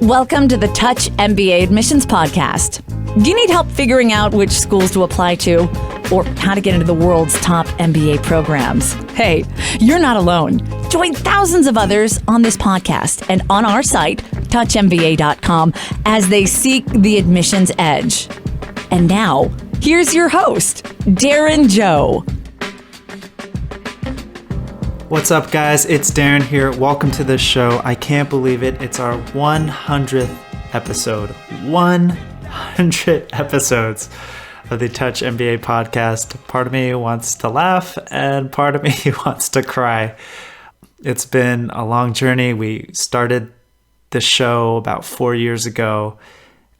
Welcome to the Touch MBA Admissions Podcast. Do you need help figuring out which schools to apply to or how to get into the world's top MBA programs? Hey, you're not alone. Join thousands of others on this podcast and on our site, touchmba.com, as they seek the admissions edge. And now, here's your host, Darren Joe. What's up, guys? It's Darren here. Welcome to the show. I can't believe it. It's our 100th episode. 100 episodes of the Touch MBA podcast. Part of me wants to laugh and part of me wants to cry. It's been a long journey. We started the show about 4 years ago,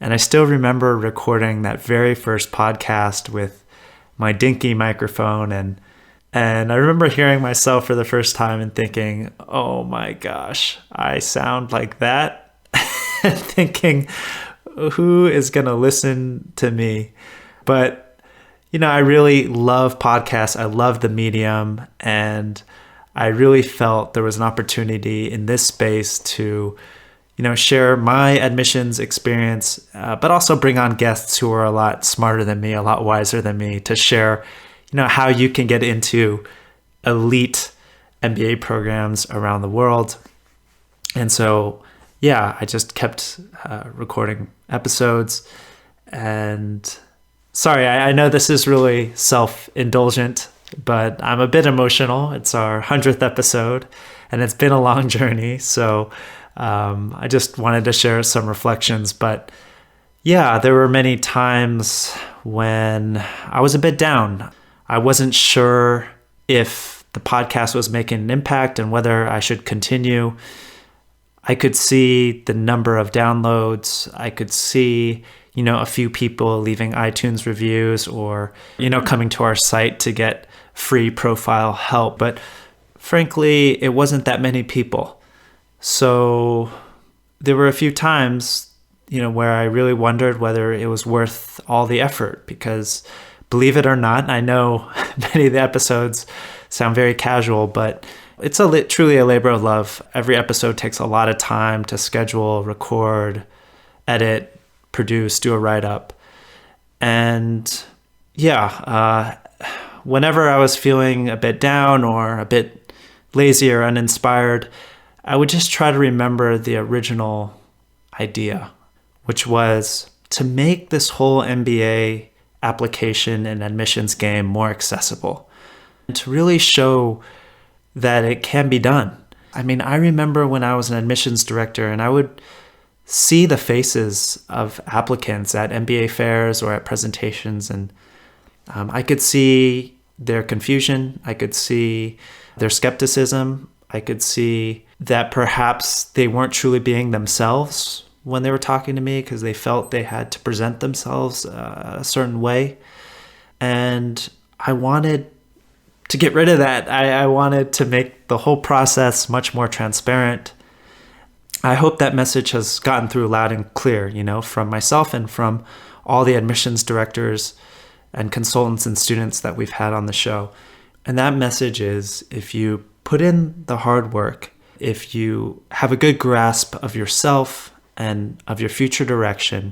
and I still remember recording that very first podcast with my dinky microphone, and I remember hearing myself for the first time and thinking, oh my gosh, I sound like that. And thinking, who is going to listen to me? But, I really love podcasts. I love the medium. And I really felt there was an opportunity in this space to, share my admissions experience, but also bring on guests who are a lot smarter than me, a lot wiser than me, to share how you can get into elite MBA programs around the world. And so, I just kept recording episodes. And sorry, I know this is really self-indulgent, but I'm a bit emotional. It's our 100th episode, and it's been a long journey. So I just wanted to share some reflections. But there were many times when I was a bit down. I wasn't sure if the podcast was making an impact and whether I should continue. I could see the number of downloads. I could see, a few people leaving iTunes reviews or, coming to our site to get free profile help. But frankly, it wasn't that many people. So there were a few times, where I really wondered whether it was worth all the effort, because believe it or not, I know many of the episodes sound very casual, but it's truly a labor of love. Every episode takes a lot of time to schedule, record, edit, produce, do a write-up. And whenever I was feeling a bit down or a bit lazy or uninspired, I would just try to remember the original idea, which was to make this whole MBA application and admissions game more accessible, and to really show that it can be done. I mean, I remember when I was an admissions director and I would see the faces of applicants at MBA fairs or at presentations, and I could see their confusion. I could see their skepticism. I could see that perhaps they weren't truly being themselves when they were talking to me because they felt they had to present themselves a certain way. And I wanted to get rid of that. I wanted to make the whole process much more transparent. I hope that message has gotten through loud and clear, from myself and from all the admissions directors and consultants and students that we've had on the show. And that message is, if you put in the hard work, if you have a good grasp of yourself and of your future direction,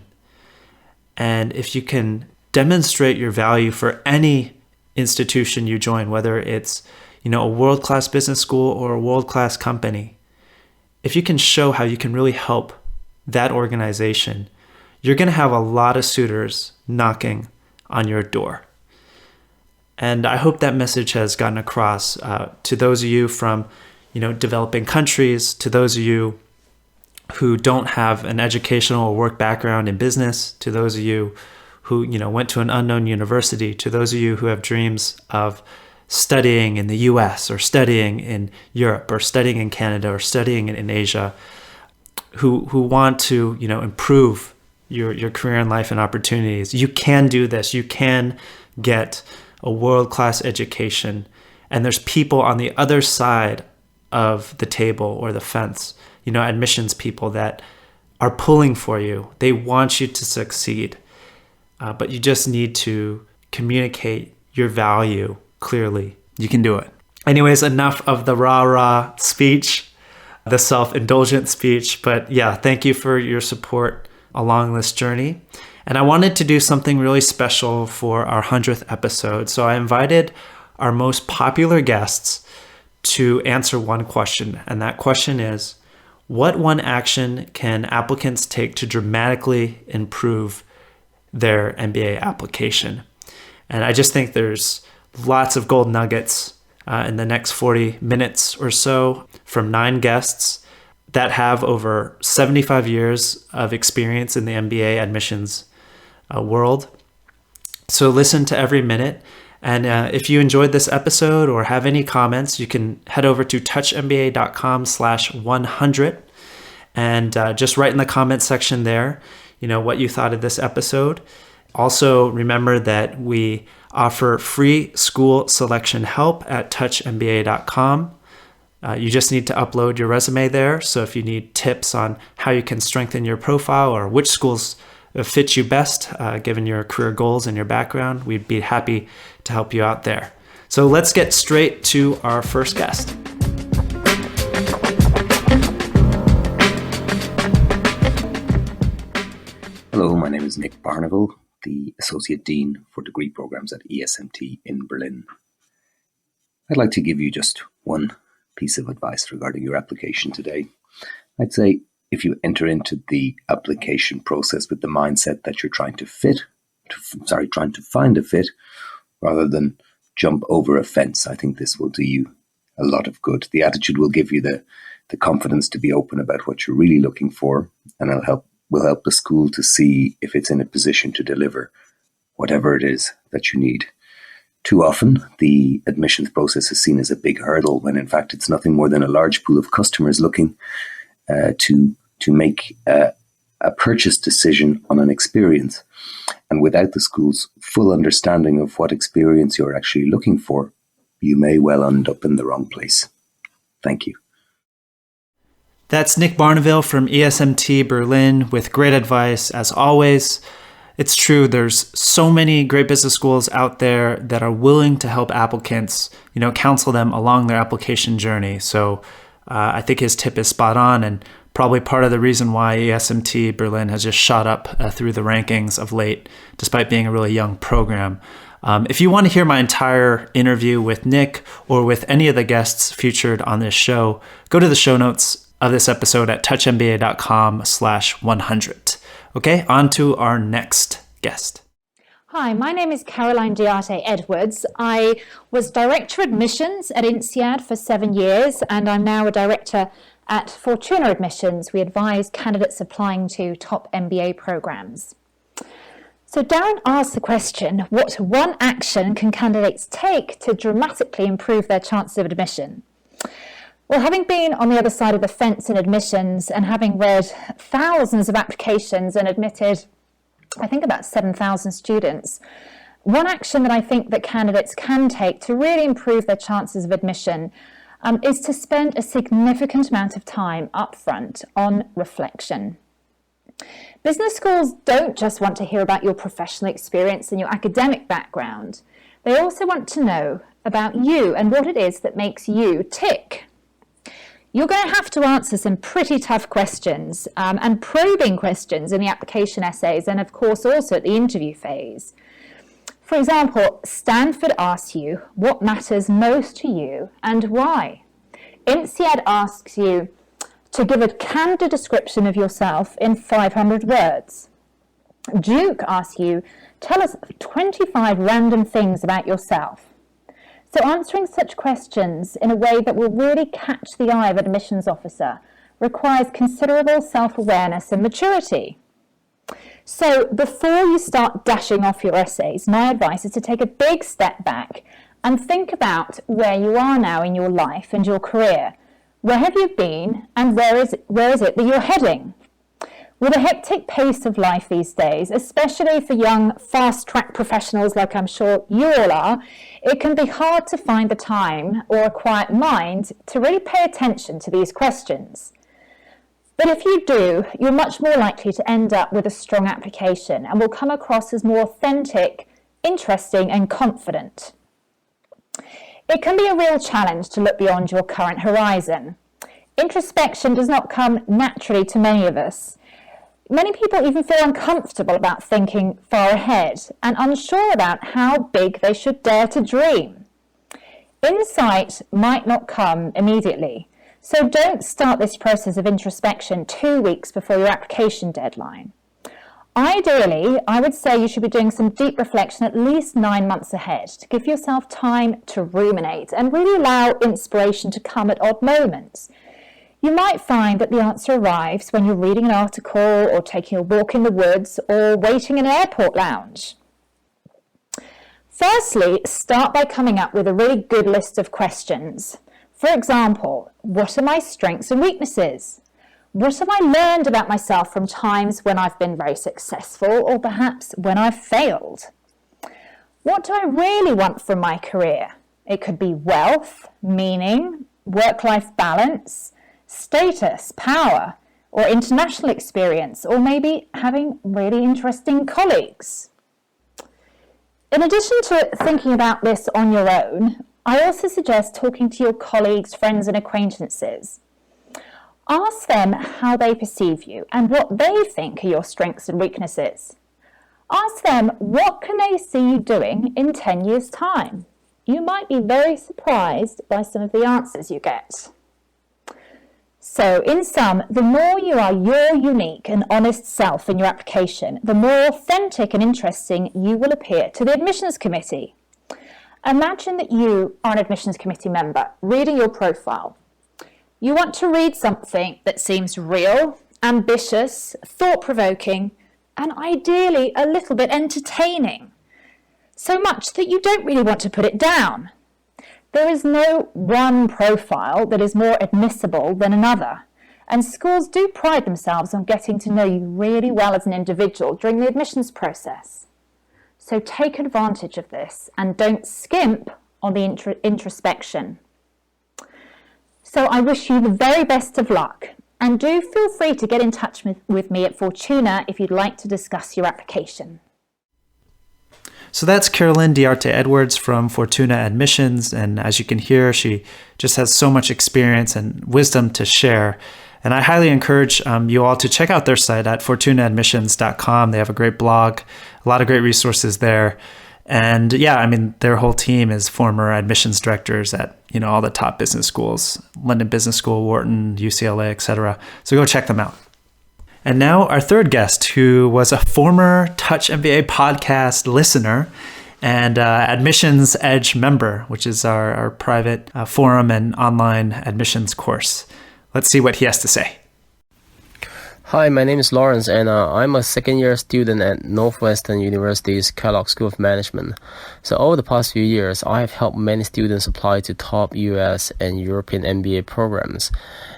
and if you can demonstrate your value for any institution you join, whether it's a world-class business school or a world-class company, if you can show how you can really help that organization, you're going to have a lot of suitors knocking on your door. And I hope that message has gotten across to those of you from developing countries, to those of you who don't have an educational or work background in business, to those of you who, went to an unknown university, to those of you who have dreams of studying in the US or studying in Europe or studying in Canada or studying in Asia, who want to, improve your career and life and opportunities. You can do this. You can get a world-class education. And there's people on the other side of the table or the fence, admissions people that are pulling for you. They want you to succeed, but you just need to communicate your value clearly. You can do it. Anyways, enough of the rah-rah speech. the self-indulgent speech. But yeah, thank you for your support along this journey. And I wanted to do something really special for our 100th episode. So I invited our most popular guests to answer one question. And that question is, what one action can applicants take to dramatically improve their MBA application? And I just think there's lots of gold nuggets in the next 40 minutes or so from 9 guests that have over 75 years of experience in the MBA admissions world. So listen to every minute. And if you enjoyed this episode or have any comments, you can head over to touchmba.com/100 and just write in the comment section there, what you thought of this episode. Also, remember that we offer free school selection help at touchmba.com. You just need to upload your resume there. So if you need tips on how you can strengthen your profile or which schools fit you best, given your career goals and your background, we'd be happy to help you out there. So let's get straight to our first guest. Hello, my name is Nick Barniville, the Associate Dean for Degree Programs at ESMT in Berlin. I'd like to give you just one piece of advice regarding your application today. I'd say if you enter into the application process with the mindset that you're trying to find a fit, rather than jump over a fence, I think this will do you a lot of good. The attitude will give you the confidence to be open about what you're really looking for, and will help the school to see if it's in a position to deliver whatever it is that you need. Too often, the admissions process is seen as a big hurdle when in fact it's nothing more than a large pool of customers looking to make a purchase decision on an experience. And without the school's full understanding of what experience you're actually looking for, you may well end up in the wrong place. Thank you. That's Nick Barniville from ESMT Berlin with great advice as always. It's true, there's so many great business schools out there that are willing to help applicants, counsel them along their application journey. So I think his tip is spot on, and probably part of the reason why ESMT Berlin has just shot up through the rankings of late, despite being a really young program. If you want to hear my entire interview with Nick or with any of the guests featured on this show, go to the show notes of this episode at touchmba.com/100. Okay, on to our next guest. Hi, my name is Caroline Diarte Edwards. I was Director Admissions at Insead for 7 years, and I'm now a Director at Fortuna Admissions. We advise candidates applying to top MBA programs. So Darren asked the question, what one action can candidates take to dramatically improve their chances of admission? Well, having been on the other side of the fence in admissions and having read thousands of applications and admitted, I think about 7,000 students, one action that I think that candidates can take to really improve their chances of admission is to spend a significant amount of time upfront on reflection. Business schools don't just want to hear about your professional experience and your academic background. They also want to know about you and what it is that makes you tick. You're going to have to answer some pretty tough questions and probing questions in the application essays and, of course, also at the interview phase. For example, Stanford asks you what matters most to you and why. Insead asks you to give a candid description of yourself in 500 words. Duke asks you, tell us 25 random things about yourself. So answering such questions in a way that will really catch the eye of an admissions officer requires considerable self-awareness and maturity. So before you start dashing off your essays, my advice is to take a big step back and think about where you are now in your life and your career. Where have you been and where is it that you're heading? With a hectic pace of life these days, especially for young, fast-track professionals like I'm sure you all are, it can be hard to find the time or a quiet mind to really pay attention to these questions. But if you do, you're much more likely to end up with a strong application and will come across as more authentic, interesting, and confident. It can be a real challenge to look beyond your current horizon. Introspection does not come naturally to many of us. Many people even feel uncomfortable about thinking far ahead and unsure about how big they should dare to dream. Insight might not come immediately, so don't start this process of introspection 2 weeks before your application deadline. Ideally, I would say you should be doing some deep reflection at least 9 months ahead to give yourself time to ruminate and really allow inspiration to come at odd moments. You might find that the answer arrives when you're reading an article or taking a walk in the woods or waiting in an airport lounge. Firstly, start by coming up with a really good list of questions. For example, what are my strengths and weaknesses? What have I learned about myself from times when I've been very successful or perhaps when I've failed? What do I really want from my career? It could be wealth, meaning, work-life balance, status, power, or international experience, or maybe having really interesting colleagues. In addition to thinking about this on your own, I also suggest talking to your colleagues, friends, and acquaintances. Ask them how they perceive you and what they think are your strengths and weaknesses. Ask them what can they see you doing in 10 years' time. You might be very surprised by some of the answers you get. So, in sum, the more you are your unique and honest self in your application, the more authentic and interesting you will appear to the admissions committee. Imagine that you are an admissions committee member reading your profile. You want to read something that seems real, ambitious, thought-provoking, and ideally a little bit entertaining. So much that you don't really want to put it down. There is no one profile that is more admissible than another, and schools do pride themselves on getting to know you really well as an individual during the admissions process. So take advantage of this and don't skimp on the introspection. So I wish you the very best of luck, and do feel free to get in touch with me at Fortuna if you'd like to discuss your application. So that's Carolyn Diarte Edwards from Fortuna Admissions, and as you can hear, she just has so much experience and wisdom to share. And I highly encourage you all to check out their site at fortunaadmissions.com. They have a great blog, a lot of great resources there. And yeah, I mean, their whole team is former admissions directors at, all the top business schools, London Business School, Wharton, UCLA, etc. So go check them out. And now our third guest, who was a former Touch MBA Podcast listener and Admissions Edge member, which is our private forum and online admissions course. Let's see what he has to say. Hi, my name is Lawrence, and I'm a second-year student at Northwestern University's Kellogg School of Management. So over the past few years, I have helped many students apply to top US and European MBA programs.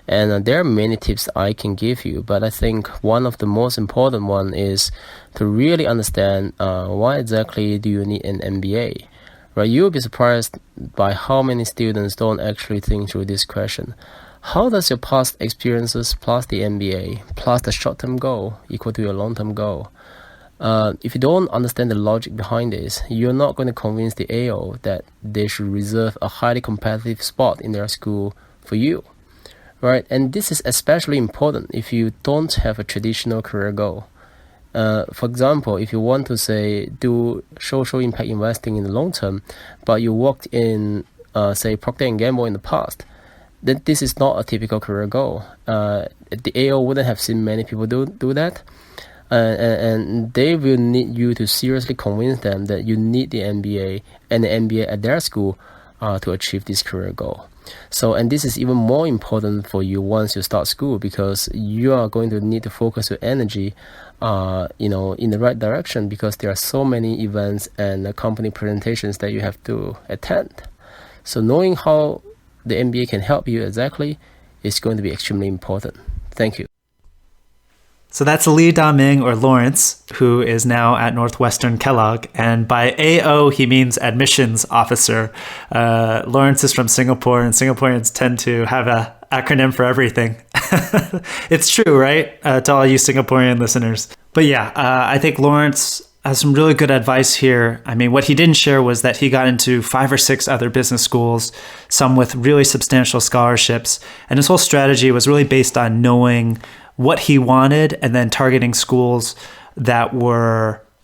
And there are many tips I can give you, but I think one of the most important one is to really understand why exactly do you need an MBA. Right? You'll be surprised by how many students don't actually think through this question. How does your past experiences plus the MBA plus the short-term goal equal to your long-term goal? If you don't understand the logic behind this, you're not going to convince the AO that they should reserve a highly competitive spot in their school for you. Right, and this is especially important if you don't have a traditional career goal. For example, if you want to say do social impact investing in the long term, but you worked in say Procter & Gamble in the past, then this is not a typical career goal. The AO wouldn't have seen many people do that, and they will need you to seriously convince them that you need the MBA and the MBA at their school to achieve this career goal. So, and this is even more important for you once you start school, because you are going to need to focus your energy, in the right direction, because there are so many events and company presentations that you have to attend. So knowing how the MBA can help you exactly is going to be extremely important. Thank you. So that's Leigh Da-Ming, or Lawrence, who is now at Northwestern Kellogg. And by AO, he means admissions officer. Lawrence is from Singapore, and Singaporeans tend to have an acronym for everything. It's true, right? To all you Singaporean listeners. But yeah, I think Lawrence some really good advice here. I mean, what he didn't share was that he got into 5 or 6 other business schools, some with really substantial scholarships. And his whole strategy was really based on knowing what he wanted and then targeting schools that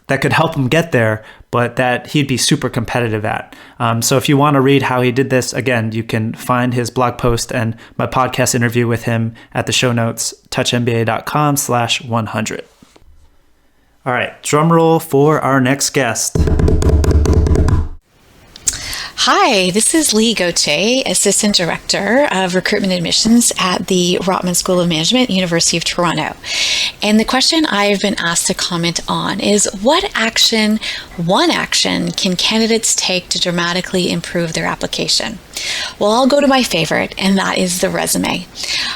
could help him get there, but that he'd be super competitive at. So if you want to read how he did this, again, you can find his blog post and my podcast interview with him at the show notes, touchmba.com/100. All right, drum roll for our next guest. Hi, this is Leigh Gauthier, Assistant Director of Recruitment Admissions at the Rotman School of Management, University of Toronto. And the question I've been asked to comment on is one action can candidates take to dramatically improve their application? Well, I'll go to my favorite, and that is the resume.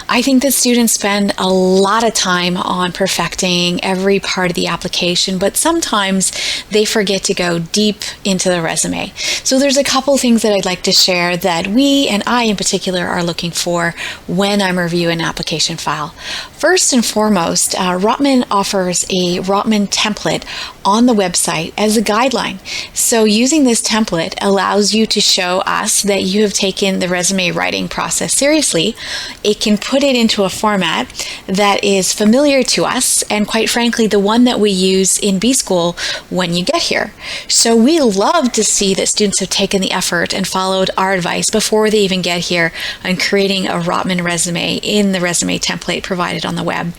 I think that students spend a lot of time on perfecting every part of the application, but sometimes they forget to go deep into the resume. So there's a couple things that I'd like to share that we, and I in particular, are looking for when I'm reviewing an application file. First and foremost, Rotman offers a Rotman template on the website as a guideline. So using this template allows you to show us that you have taken the resume writing process seriously. It can put it into a format that is familiar to us, and quite frankly, the one that we use in B School when you get here. So we love to see that students have taken the effort and followed our advice before they even get here on creating a Rotman resume in the resume template provided on the web.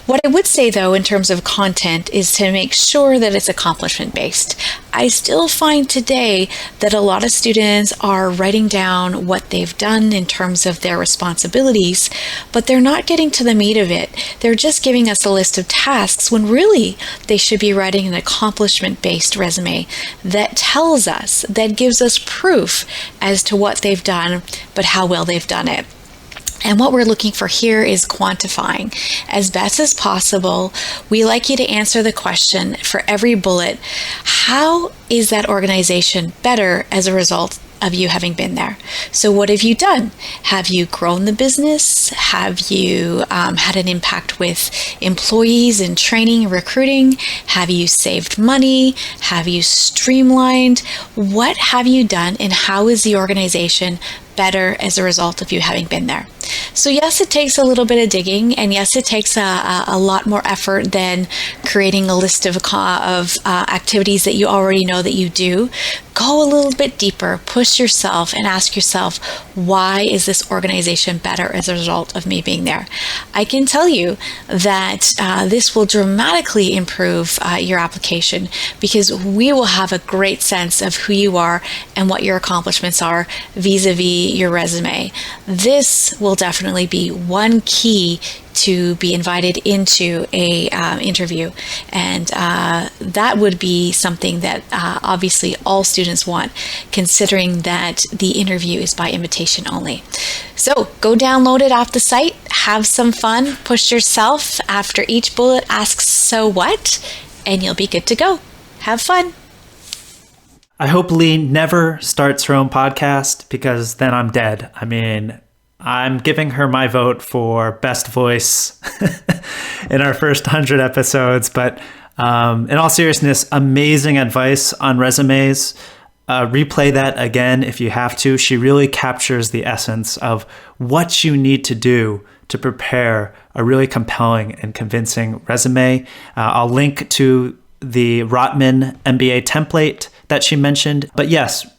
What I would say though in terms of content is to make sure that it's accomplishment based. I still find today that a lot of students are writing down what they've done in terms of their responsibilities, but they're not getting to the meat of it. They're just giving us a list of tasks when really they should be writing an accomplishment-based resume that tells us, that gives us proof as to what they've done, but how well they've done it. And what we're looking for here is quantifying. As best as possible, we like you to answer the question for every bullet, how is that organization better as a result of you having been there? So what have you done? Have you grown the business? Have you had an impact with employees and training and recruiting? Have you saved money? Have you streamlined? What have you done, and how is the organization better as a result of you having been there? So yes, it takes a little bit of digging, and yes, it takes a lot more effort than creating a list of activities that you already know that you do. Go a little bit deeper, push yourself, and ask yourself, why is this organization better as a result of me being there? I can tell you that this will dramatically improve your application, because we will have a great sense of who you are and what your accomplishments are vis-a-vis your resume. This will definitely be one key to be invited into a interview, and that would be something that obviously all students want, considering that the interview is by invitation only. So go download it off the site, have some fun, push yourself. After each bullet, ask so what, and you'll be good to go. Have fun. I hope Leigh never starts her own podcast, because then I'm dead. I mean, I'm giving her my vote for best voice in our first 100 episodes. But in all seriousness, amazing advice on resumes. Replay that again if you have to. She really captures the essence of what you need to do to prepare a really compelling and convincing resume. I'll link to the Rotman MBA template that she mentioned. But yes,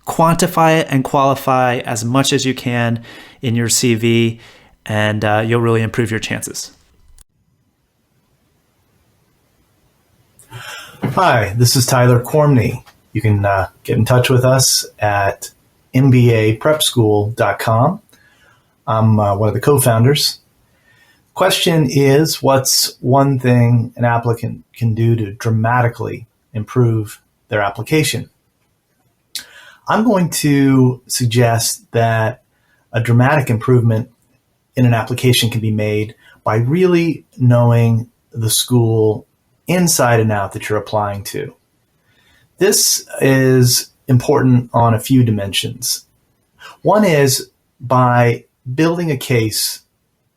quantify it and qualify as much as you can in your CV, and you'll really improve your chances. Hi, this is Tyler Cormney. You can get in touch with us at mbaprepschool.com. I'm one of the co-founders. Question is, what's one thing an applicant can do to dramatically improve their application? I'm going to suggest that a dramatic improvement in an application can be made by really knowing the school inside and out that you're applying to. This is important on a few dimensions. One is by building a case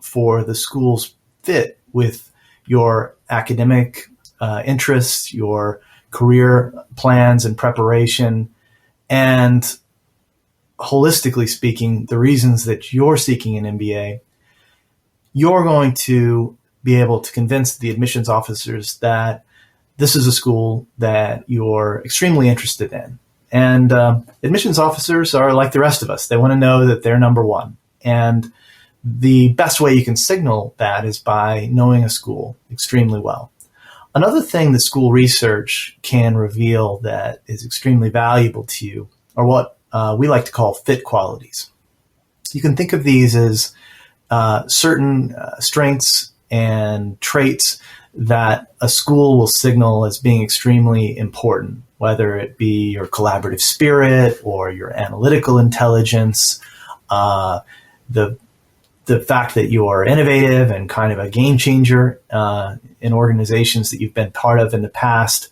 for the school's fit with your academic interests, your career plans and preparation, and holistically speaking, the reasons that you're seeking an MBA, you're going to be able to convince the admissions officers that this is a school that you're extremely interested in. And admissions officers are like the rest of us. They want to know that they're number one. And the best way you can signal that is by knowing a school extremely well. Another thing that school research can reveal that is extremely valuable to you are what we like to call fit qualities. You can think of these as certain strengths and traits that a school will signal as being extremely important, whether it be your collaborative spirit or your analytical intelligence, the fact that you are innovative and kind of a game changer in organizations that you've been part of in the past.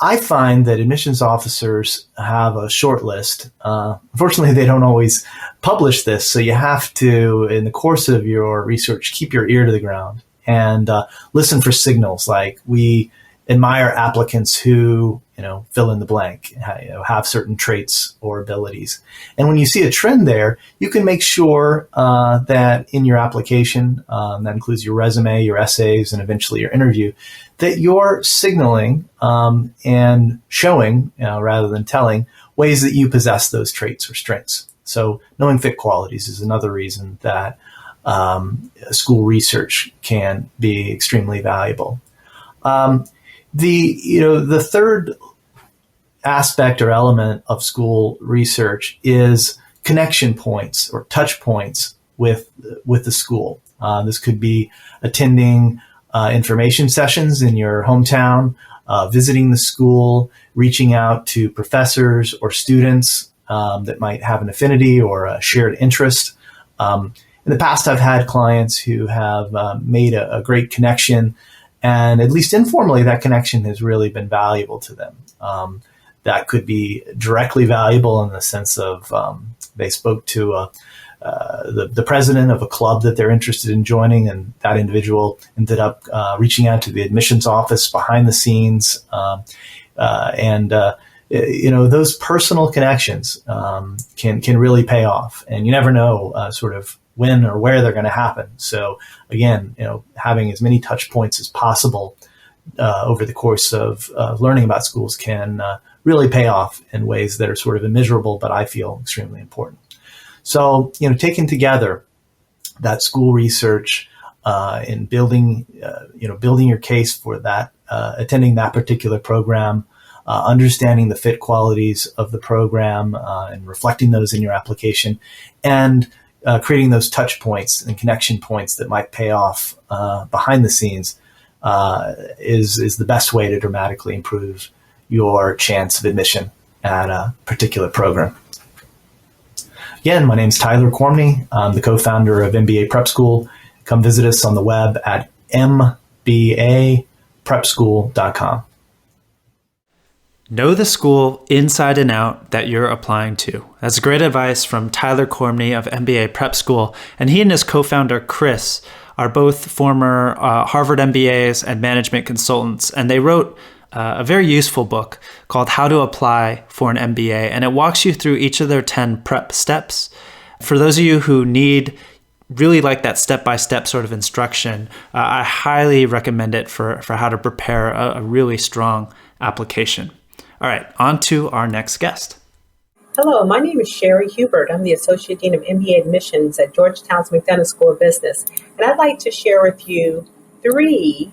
I find that admissions officers have a short list. Unfortunately, they don't always publish this, so you have to, in the course of your research, keep your ear to the ground and listen for signals like we admire applicants who, fill in the blank, have certain traits or abilities. And when you see a trend there, you can make sure that in your application, that includes your resume, your essays, and eventually your interview, that you're signaling and showing, rather than telling, ways that you possess those traits or strengths. So knowing fit qualities is another reason that school research can be extremely valuable. The third aspect or element of school research is connection points or touch points with the school. This could be attending information sessions in your hometown, visiting the school, reaching out to professors or students that might have an affinity or a shared interest. In the past, I've had clients who have made a great connection, and at least informally, that connection has really been valuable to them. That could be directly valuable in the sense of they spoke to the president of a club that they're interested in joining, and that individual ended up reaching out to the admissions office behind the scenes. Those personal connections can really pay off, and you never know sort of when or where they're going to happen. So again, having as many touch points as possible over the course of learning about schools can really pay off in ways that are sort of immeasurable, but I feel extremely important. So, taken together, that school research in building your case for that, attending that particular program, understanding the fit qualities of the program and reflecting those in your application, and creating those touch points and connection points that might pay off behind the scenes is the best way to dramatically improve your chance of admission at a particular program. Again, my name is Tyler Cormney. I'm the co-founder of MBA Prep School. Come visit us on the web at mbaprepschool.com. Know the school inside and out that you're applying to. That's great advice from Tyler Cormney of MBA Prep School. And he and his co-founder, Chris, are both former Harvard MBAs and management consultants. And they wrote a very useful book called How to Apply for an MBA. And it walks you through each of their 10 prep steps. For those of you who need really like that step-by-step sort of instruction, I highly recommend it for how to prepare a really strong application. All right, on to our next guest. Hello, my name is Shari Hubert. I'm the Associate Dean of MBA Admissions at Georgetown's McDonough School of Business. And I'd like to share with you 3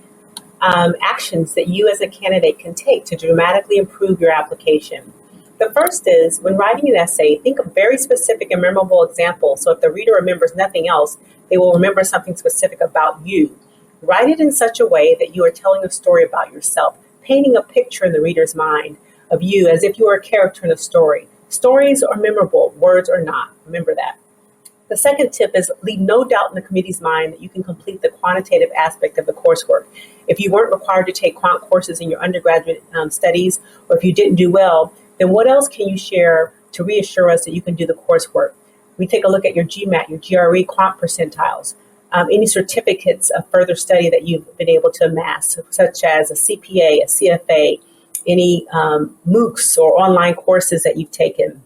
actions that you as a candidate can take to dramatically improve your application. The first is, when writing an essay, think of very specific and memorable examples. So if the reader remembers nothing else, they will remember something specific about you. Write it in such a way that you are telling a story about yourself, painting a picture in the reader's mind of you as if you were a character in a story. Stories are memorable, words are not. Remember that. The second tip is leave no doubt in the committee's mind that you can complete the quantitative aspect of the coursework. If you weren't required to take quant courses in your undergraduate studies, or if you didn't do well, then what else can you share to reassure us that you can do the coursework? We take a look at your GMAT, your GRE quant percentiles. any certificates of further study that you've been able to amass, such as a CPA, a CFA, any MOOCs or online courses that you've taken.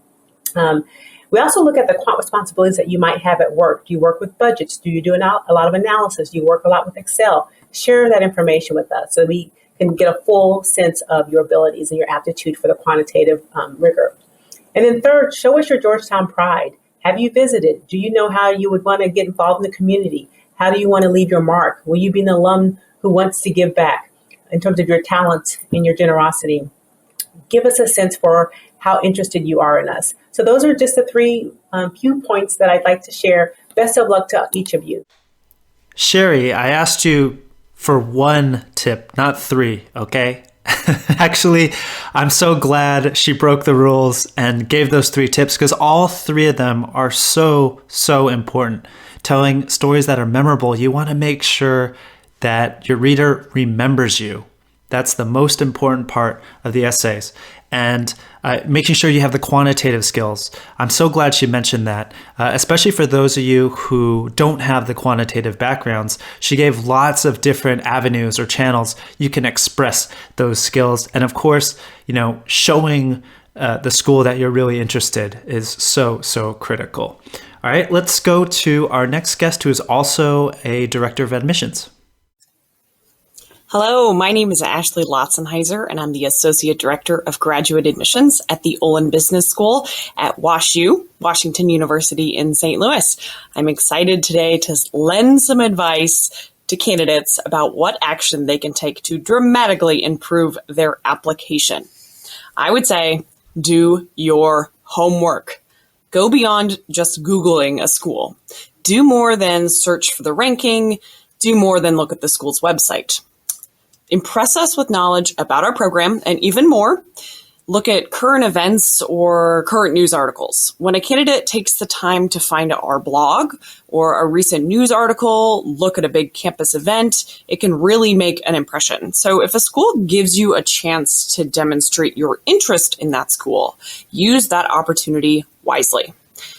We also look at the quant responsibilities that you might have at work. Do you work with budgets? Do you do a lot of analysis? Do you work a lot with Excel? Share that information with us so we can get a full sense of your abilities and your aptitude for the quantitative rigor. And then third, show us your Georgetown pride. Have you visited? Do you know how you would want to get involved in the community? How do you want to leave your mark? Will you be an alum who wants to give back in terms of your talent and your generosity? Give us a sense for how interested you are in us. So those are just the three few points that I'd like to share. Best of luck to each of you. Shari, I asked you for one tip, not three, okay? Actually, I'm so glad she broke the rules and gave those three tips because all three of them are so important. Telling stories that are memorable, you want to make sure that your reader remembers you. That's the most important part of the essays. And making sure you have the quantitative skills. I'm so glad she mentioned that, especially for those of you who don't have the quantitative backgrounds. She gave lots of different avenues or channels you can express those skills. And of course, showing the school that you're really interested is so critical. All right, let's go to our next guest, who is also a director of admissions. Hello, my name is Ashley Lautzenheiser, and I'm the Associate Director of Graduate Admissions at the Olin Business School at WashU, Washington University in St. Louis. I'm excited today to lend some advice to candidates about what action they can take to dramatically improve their application. I would say, do your homework. Go beyond just Googling a school. Do more than search for the ranking. Do more than look at the school's website. Impress us with knowledge about our program, and even more, look at current events or current news articles. When a candidate takes the time to find our blog or a recent news article, look at a big campus event, it can really make an impression. So if a school gives you a chance to demonstrate your interest in that school, use that opportunity wisely.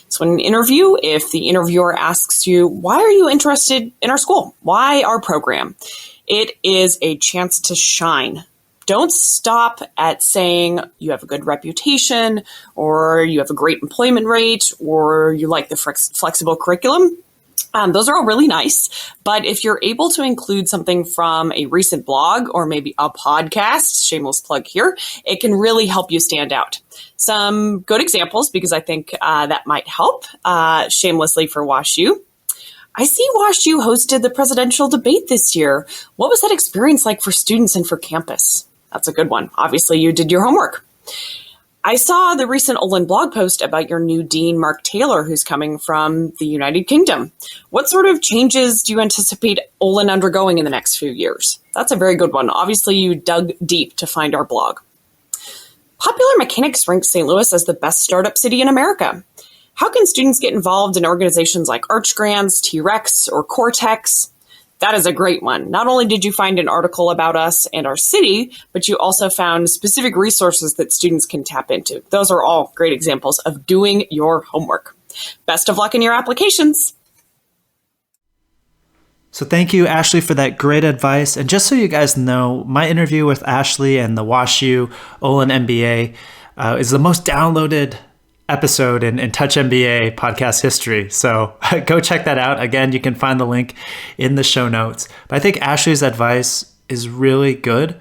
So in an interview, if the interviewer asks you, why are you interested in our school? Why our program? It is a chance to shine. Don't stop at saying you have a good reputation or you have a great employment rate or you like the flexible curriculum. Those are all really nice. But if you're able to include something from a recent blog or maybe a podcast, shameless plug here, it can really help you stand out. Some good examples, because I think that might help, shamelessly for WashU. I see WashU hosted the presidential debate this year. What was that experience like for students and for campus? That's a good one. Obviously, you did your homework. I saw the recent Olin blog post about your new dean, Mark Taylor, who's coming from the United Kingdom. What sort of changes do you anticipate Olin undergoing in the next few years? That's a very good one. Obviously, you dug deep to find our blog. Popular Mechanics ranks St. Louis as the best startup city in America. How can students get involved in organizations like Arch Grants, T-Rex, or Cortex? That is a great one. Not only did you find an article about us and our city, but you also found specific resources that students can tap into. Those are all great examples of doing your homework. Best of luck in your applications. So thank you, Ashley, for that great advice. And just so you guys know, my interview with Ashley and the WashU Olin MBA is the most downloaded episode in Touch MBA podcast history. So go check that out. Again, you can find the link in the show notes. But I think Ashley's advice is really good.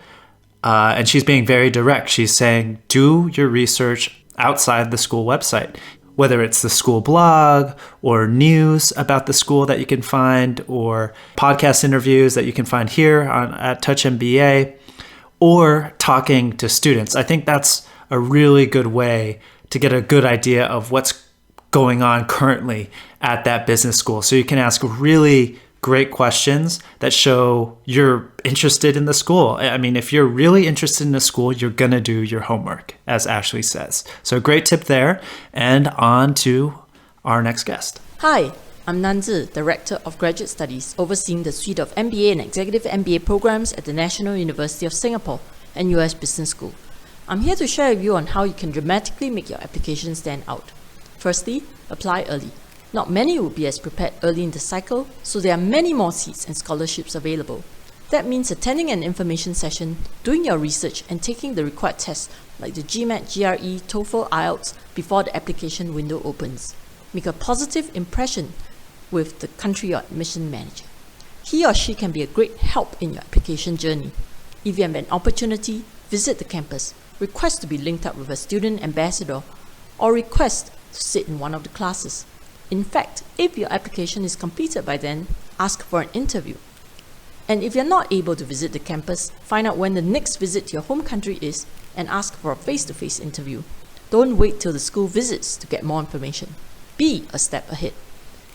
And she's being very direct. She's saying, do your research outside the school website, whether it's the school blog or news about the school that you can find, or podcast interviews that you can find here at Touch MBA, or talking to students. I think that's a really good way to get a good idea of what's going on currently at that business school. So you can ask really great questions that show you're interested in the school. I mean, if you're really interested in the school, you're going to do your homework, as Ashley says. So great tip there. And on to our next guest. Hi, I'm Nanzi, Director of Graduate Studies, overseeing the suite of MBA and Executive MBA programs at the National University of Singapore and US Business School. I'm here to share with you on how you can dramatically make your application stand out. Firstly, apply early. Not many will be as prepared early in the cycle, so there are many more seats and scholarships available. That means attending an information session, doing your research, and taking the required tests like the GMAT, GRE, TOEFL, IELTS before the application window opens. Make a positive impression with the country or admission manager. He or she can be a great help in your application journey. If you have an opportunity, visit the campus, request to be linked up with a student ambassador, or request to sit in one of the classes. In fact, if your application is completed by then, ask for an interview. And if you're not able to visit the campus, find out when the next visit to your home country is and ask for a face-to-face interview. Don't wait till the school visits to get more information. Be a step ahead.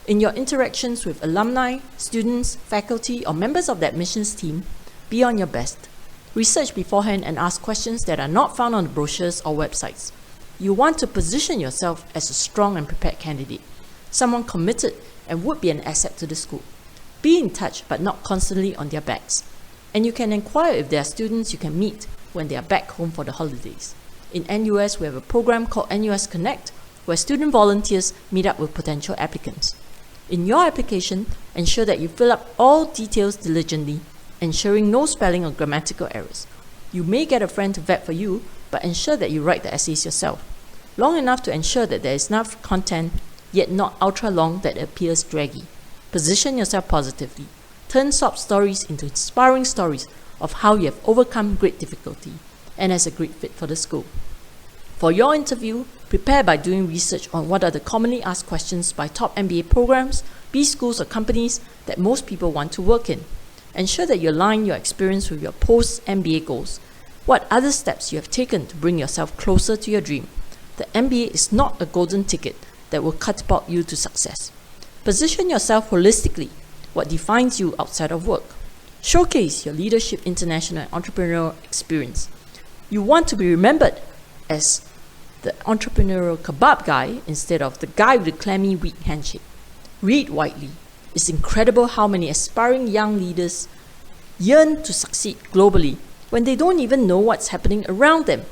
In your interactions with alumni, students, faculty, or members of the admissions team, be on your best. Research beforehand and ask questions that are not found on the brochures or websites. You want to position yourself as a strong and prepared candidate, someone committed and would be an asset to the school. Be in touch but not constantly on their backs. And you can inquire if there are students you can meet when they are back home for the holidays. In NUS, we have a program called NUS Connect, where student volunteers meet up with potential applicants. In your application, ensure that you fill up all details diligently, ensuring no spelling or grammatical errors. You may get a friend to vet for you, but ensure that you write the essays yourself. Long enough to ensure that there is enough content, yet not ultra long that it appears draggy. Position yourself positively. Turn sob stories into inspiring stories of how you have overcome great difficulty and as a great fit for the school. For your interview, prepare by doing research on what are the commonly asked questions by top MBA programs, B schools or companies that most people want to work in. Ensure that you align your experience with your post-MBA goals. What other steps you have taken to bring yourself closer to your dream. The MBA is not a golden ticket that will catapult you to success. Position yourself holistically, what defines you outside of work. Showcase your leadership, international, and entrepreneurial experience. You want to be remembered as the entrepreneurial kebab guy instead of the guy with the clammy, weak handshake. Read widely. It's incredible how many aspiring young leaders yearn to succeed globally when they don't even know what's happening around them.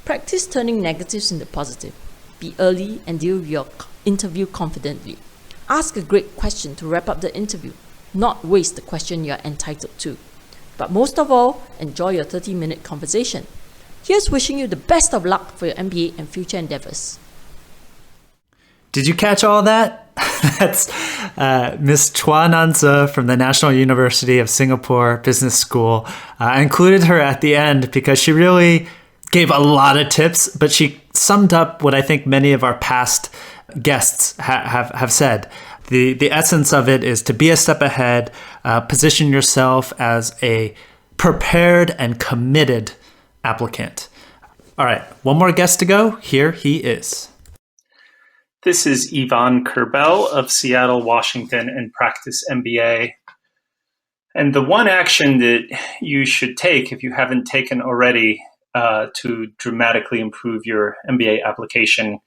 Practice turning negatives into positive. Be early and deal with your interview confidently. Ask a great question to wrap up the interview, not waste the question you're entitled to. But most of all, enjoy your 30-minute conversation. Here's wishing you the best of luck for your MBA and future endeavors. Did you catch all that? That's Miss Chua from the National University of Singapore Business School. I included her at the end because she really gave a lot of tips, but she summed up what I think many of our past guests have said. The essence of it is to be a step ahead, position yourself as a prepared and committed applicant. All right, one more guest to go. Here he is. This is Yvonne Kerbel of Seattle, Washington, and Practice MBA. And the one action that you should take, if you haven't taken already, to dramatically improve your MBA application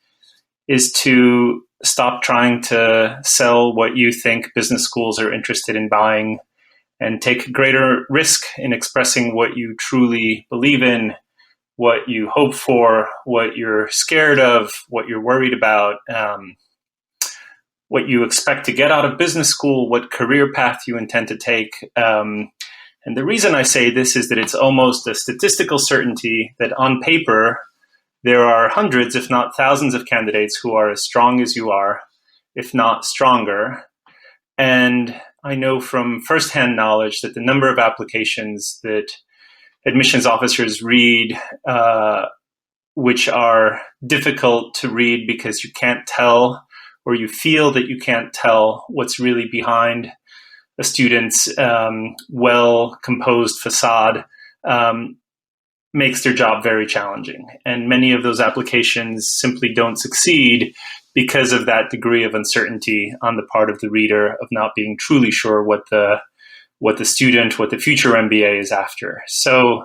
is to stop trying to sell what you think business schools are interested in buying and take greater risk in expressing what you truly believe in, what you hope for, what you're scared of, what you're worried about, what you expect to get out of business school, what career path you intend to take. And the reason I say this is that it's almost a statistical certainty that on paper, there are hundreds, if not thousands of candidates who are as strong as you are, if not stronger. And I know from firsthand knowledge that the number of applications that admissions officers read, which are difficult to read because you can't tell, or you feel that you can't tell what's really behind a student's well-composed facade, makes their job very challenging. And many of those applications simply don't succeed because of that degree of uncertainty on the part of the reader of not being truly sure what the student, what the future MBA is after. So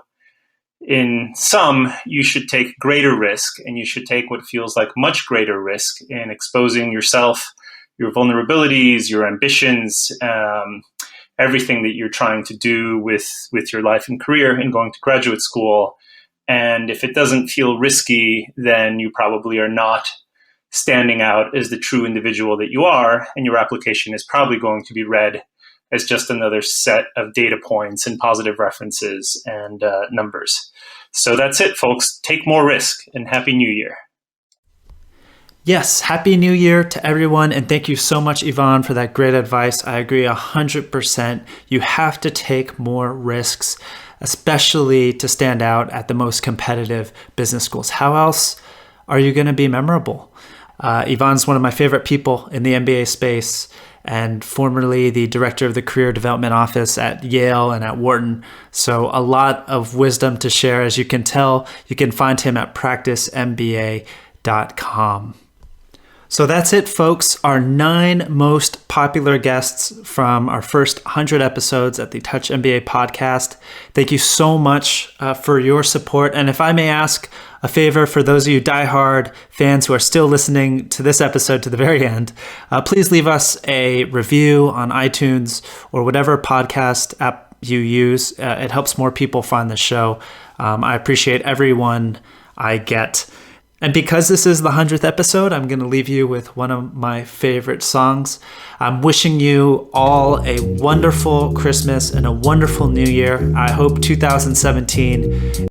in sum, you should take greater risk, and you should take what feels like much greater risk in exposing yourself, your vulnerabilities, your ambitions, everything that you're trying to do with your life and career in going to graduate school. And if it doesn't feel risky, then you probably are not standing out as the true individual that you are, and your application is probably going to be read as just another set of data points and positive references and numbers. So that's it, folks. Take more risk, and Happy New Year. Yes, Happy New Year to everyone, and thank you so much, Yvonne, for that great advice. I agree 100%. You have to take more risks, especially to stand out at the most competitive business schools. How else are you going to be memorable? Yvonne's one of my favorite people in the MBA space, and formerly the director of the Career Development Office at Yale and at Wharton. So a lot of wisdom to share. As you can tell, you can find him at practicemba.com. So that's it, folks. Our 9 most popular guests from our first 100 episodes at the Touch MBA podcast. Thank you so much for your support. And if I may ask a favor for those of you diehard fans who are still listening to this episode to the very end, please leave us a review on iTunes or whatever podcast app you use. It helps more people find the show. I appreciate everyone I get. And because this is the 100th episode, I'm going to leave you with one of my favorite songs. I'm wishing you all a wonderful Christmas and a wonderful New Year. I hope 2017